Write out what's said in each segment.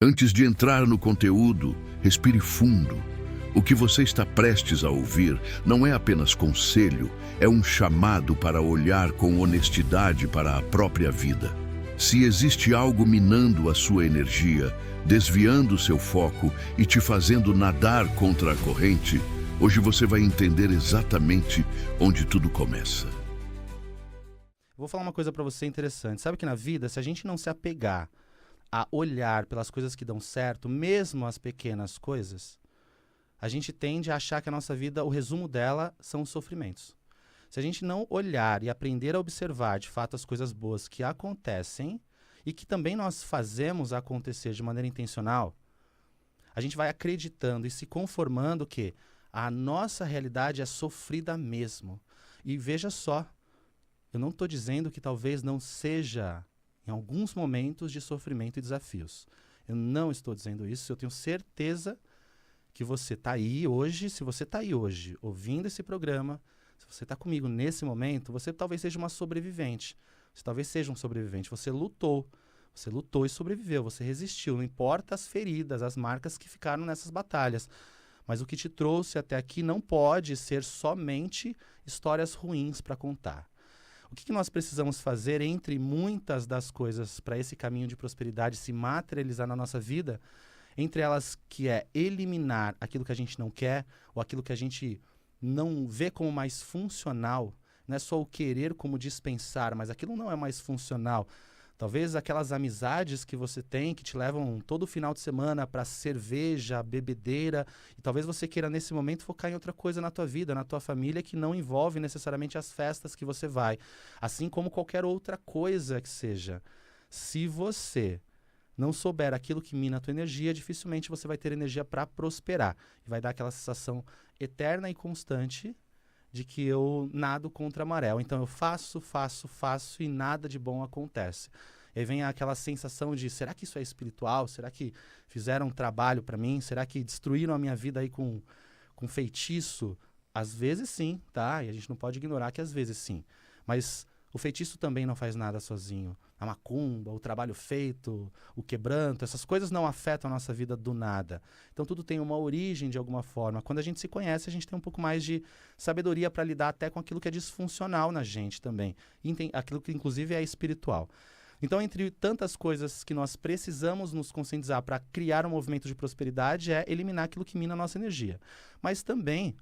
Antes de entrar no conteúdo, respire fundo. O que você está prestes a ouvir não é apenas conselho, é um chamado para olhar com honestidade para a própria vida. Se existe algo minando a sua energia, desviando seu foco e te fazendo nadar contra a corrente, hoje você vai entender exatamente onde tudo começa. Vou falar uma coisa para você interessante. Sabe que na vida, se a gente não se apegar a olhar pelas coisas que dão certo, mesmo as pequenas coisas, a gente tende a achar que a nossa vida, o resumo dela são os sofrimentos. Se a gente não olhar e aprender a observar de fato as coisas boas que acontecem e que também nós fazemos acontecer de maneira intencional, a gente vai acreditando e se conformando que a nossa realidade é sofrida mesmo. E veja só, eu não estou dizendo que talvez não seja em alguns momentos de sofrimento e desafios. Eu não estou dizendo isso, eu tenho certeza que você está aí hoje, se você está aí hoje ouvindo esse programa, se você está comigo nesse momento, você talvez seja uma sobrevivente. Você talvez seja um sobrevivente. Você lutou e sobreviveu, você resistiu. Não importa as feridas, as marcas que ficaram nessas batalhas. Mas o que te trouxe até aqui não pode ser somente histórias ruins para contar. O que nós precisamos fazer, entre muitas das coisas, para esse caminho de prosperidade se materializar na nossa vida, entre elas que é eliminar aquilo que a gente não quer, ou aquilo que a gente não vê como mais funcional, não é só o querer como dispensar, mas aquilo não é mais funcional. Talvez aquelas amizades que você tem que te levam todo final de semana para cerveja, bebedeira, e talvez você queira nesse momento focar em outra coisa na tua vida, na tua família, que não envolve necessariamente as festas que você vai, assim como qualquer outra coisa que seja. Se você não souber aquilo que mina a tua energia, dificilmente você vai ter energia para prosperar. E vai dar aquela sensação eterna e constante de que eu nado contra a maré. Então eu faço e nada de bom acontece. E aí vem aquela sensação de, será que isso é espiritual? Será que fizeram um trabalho para mim? Será que destruíram a minha vida aí com feitiço? Às vezes sim, tá? E a gente não pode ignorar que às vezes sim. Mas o feitiço também não faz nada sozinho. A macumba, o trabalho feito, o quebranto, essas coisas não afetam a nossa vida do nada. Então tudo tem uma origem de alguma forma. Quando a gente se conhece, a gente tem um pouco mais de sabedoria para lidar até com aquilo que é disfuncional na gente também. E aquilo que inclusive é espiritual. Então, entre tantas coisas que nós precisamos nos conscientizar para criar um movimento de prosperidade é eliminar aquilo que mina a nossa energia. Mas também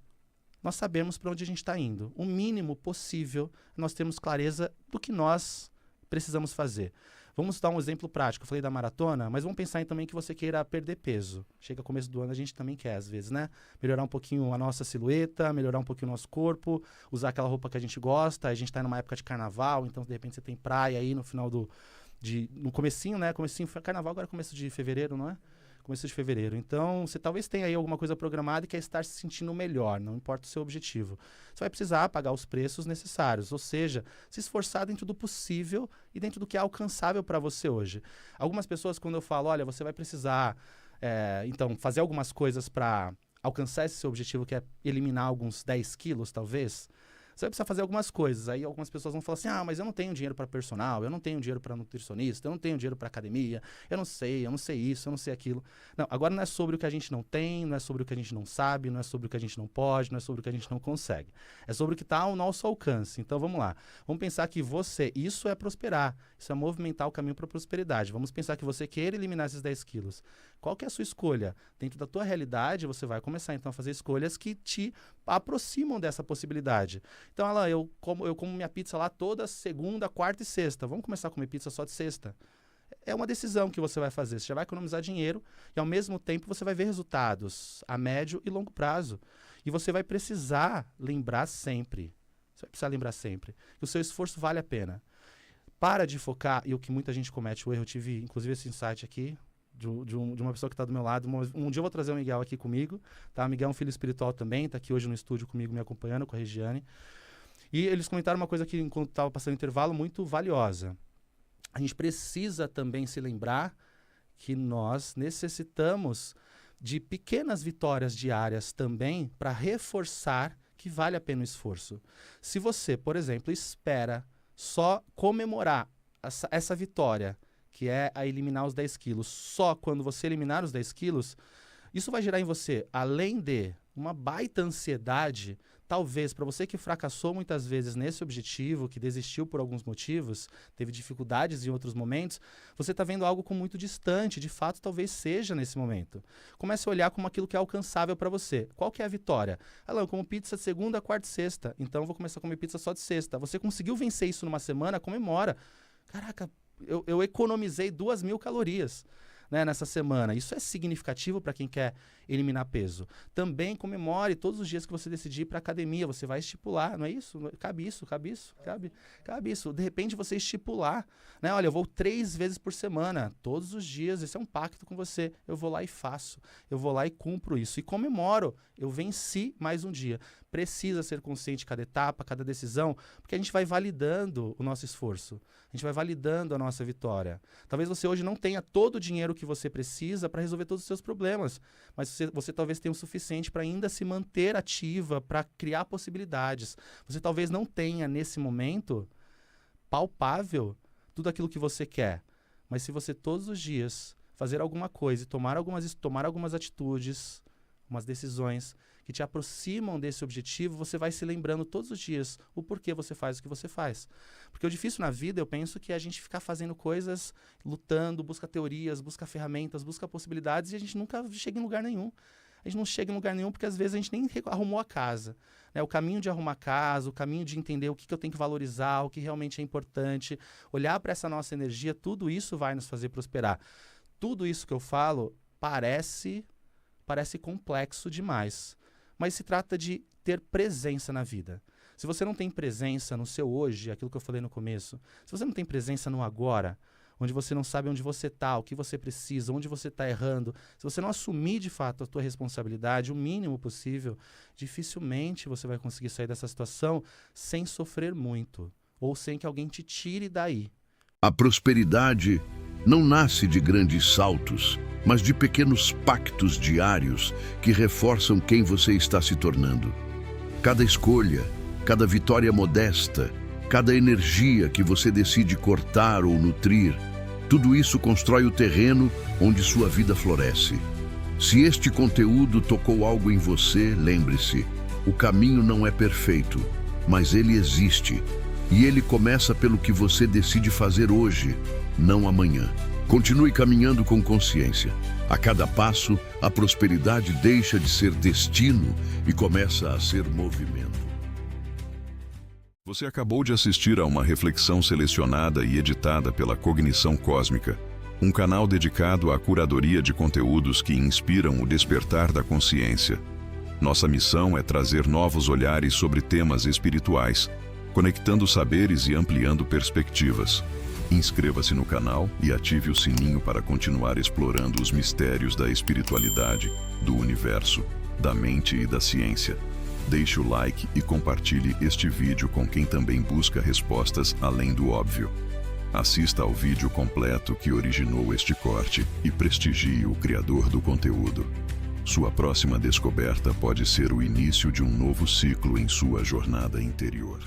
nós sabemos para onde a gente está indo. O mínimo possível, nós temos clareza do que nós precisamos fazer. Vamos dar um exemplo prático. Eu falei da maratona, mas vamos pensar em também que você queira perder peso. Chega começo do ano, a gente também quer, às vezes, né? Melhorar um pouquinho a nossa silhueta, melhorar um pouquinho o nosso corpo, usar aquela roupa que a gente gosta. A gente está numa época de carnaval, então, de repente, você tem praia aí no final no comecinho, né? Comecinho, carnaval agora é começo de fevereiro, não é? Começo de fevereiro. Então, você talvez tenha aí alguma coisa programada e quer estar se sentindo melhor, não importa o seu objetivo. Você vai precisar pagar os preços necessários, ou seja, se esforçar dentro do possível e dentro do que é alcançável para você hoje. Algumas pessoas, quando eu falo, olha, você vai precisar, então, fazer algumas coisas para alcançar esse seu objetivo, que é eliminar alguns 10 quilos, talvez, você vai precisar fazer algumas coisas. Aí algumas pessoas vão falar assim, mas eu não tenho dinheiro para personal, eu não tenho dinheiro para nutricionista, eu não tenho dinheiro para academia, eu não sei isso, eu não sei aquilo. Não, agora não é sobre o que a gente não tem, não é sobre o que a gente não sabe, não é sobre o que a gente não pode, não é sobre o que a gente não consegue. É sobre o que está ao nosso alcance. Então vamos lá. Vamos pensar que isso é prosperar, isso é movimentar o caminho para a prosperidade. Vamos pensar que você quer eliminar esses 10 quilos. Qual que é a sua escolha? Dentro da tua realidade, você vai começar então a fazer escolhas que te aproximam dessa possibilidade. Então, Alan, eu como minha pizza lá toda segunda, quarta e sexta. Vamos começar a comer pizza só de sexta? É uma decisão que você vai fazer. Você já vai economizar dinheiro e, ao mesmo tempo, você vai ver resultados a médio e longo prazo. E você vai precisar lembrar sempre. Que o seu esforço vale a pena. Para de focar, e o que muita gente comete o erro, eu tive, inclusive, esse insight aqui, de uma pessoa que está do meu lado. Um dia eu vou trazer o Miguel aqui comigo, tá? O Miguel é um filho espiritual também, está aqui hoje no estúdio comigo, me acompanhando, com a Regiane. E eles comentaram uma coisa que, enquanto estava passando o intervalo, muito valiosa. A gente precisa também se lembrar que nós necessitamos de pequenas vitórias diárias também para reforçar que vale a pena o esforço. Se você, por exemplo, espera só comemorar essa vitória que é a eliminar os 10 quilos. Só quando você eliminar os 10 quilos, isso vai gerar em você, além de uma baita ansiedade, talvez para você que fracassou muitas vezes nesse objetivo, que desistiu por alguns motivos, teve dificuldades em outros momentos, você está vendo algo com muito distante, de fato talvez seja nesse momento. Comece a olhar como aquilo que é alcançável para você. Qual que é a vitória? Alan, eu como pizza segunda, quarta e sexta, então eu vou começar a comer pizza só de sexta. Você conseguiu vencer isso numa semana, comemora. Caraca, eu economizei 2.000 calorias. Né, nessa semana. Isso é significativo para quem quer eliminar peso. Também comemore todos os dias que você decidir ir para academia. Você vai estipular, não é isso? Cabe isso. Cabe isso. De repente você estipular, né? Olha, eu vou 3 vezes por semana, todos os dias. Esse é um pacto com você. Eu vou lá e faço. Eu vou lá e cumpro isso. E comemoro. Eu venci mais um dia. Precisa ser consciente de cada etapa, cada decisão, porque a gente vai validando o nosso esforço. A gente vai validando a nossa vitória. Talvez você hoje não tenha todo o dinheiro que você precisa para resolver todos os seus problemas, mas você talvez tenha o suficiente para ainda se manter ativa, para criar possibilidades. Você talvez não tenha, nesse momento, palpável tudo aquilo que você quer, mas se você todos os dias fazer alguma coisa e tomar algumas atitudes, umas decisões que te aproximam desse objetivo, você vai se lembrando todos os dias o porquê você faz o que você faz. Porque o difícil na vida, eu penso, que é a gente ficar fazendo coisas, lutando, busca teorias, busca ferramentas, busca possibilidades e a gente nunca chega em lugar nenhum. A gente não chega em lugar nenhum porque às vezes a gente nem arrumou a casa. Né? O caminho de arrumar a casa, o caminho de entender o que eu tenho que valorizar, o que realmente é importante, olhar para essa nossa energia, tudo isso vai nos fazer prosperar. Tudo isso que eu falo parece complexo demais. Mas se trata de ter presença na vida. Se você não tem presença no seu hoje, aquilo que eu falei no começo, se você não tem presença no agora, onde você não sabe onde você está, o que você precisa, onde você está errando, se você não assumir de fato a tua responsabilidade, o mínimo possível, dificilmente você vai conseguir sair dessa situação sem sofrer muito, ou sem que alguém te tire daí. A prosperidade não nasce de grandes saltos, mas de pequenos pactos diários que reforçam quem você está se tornando. Cada escolha, cada vitória modesta, cada energia que você decide cortar ou nutrir, tudo isso constrói o terreno onde sua vida floresce. Se este conteúdo tocou algo em você, lembre-se, o caminho não é perfeito, mas ele existe. E ele começa pelo que você decide fazer hoje, não amanhã. Continue caminhando com consciência. A cada passo, a prosperidade deixa de ser destino e começa a ser movimento. Você acabou de assistir a uma reflexão selecionada e editada pela Cognição Cósmica, um canal dedicado à curadoria de conteúdos que inspiram o despertar da consciência. Nossa missão é trazer novos olhares sobre temas espirituais, conectando saberes e ampliando perspectivas. Inscreva-se no canal e ative o sininho para continuar explorando os mistérios da espiritualidade, do universo, da mente e da ciência. Deixe o like e compartilhe este vídeo com quem também busca respostas além do óbvio. Assista ao vídeo completo que originou este corte e prestigie o criador do conteúdo. Sua próxima descoberta pode ser o início de um novo ciclo em sua jornada interior.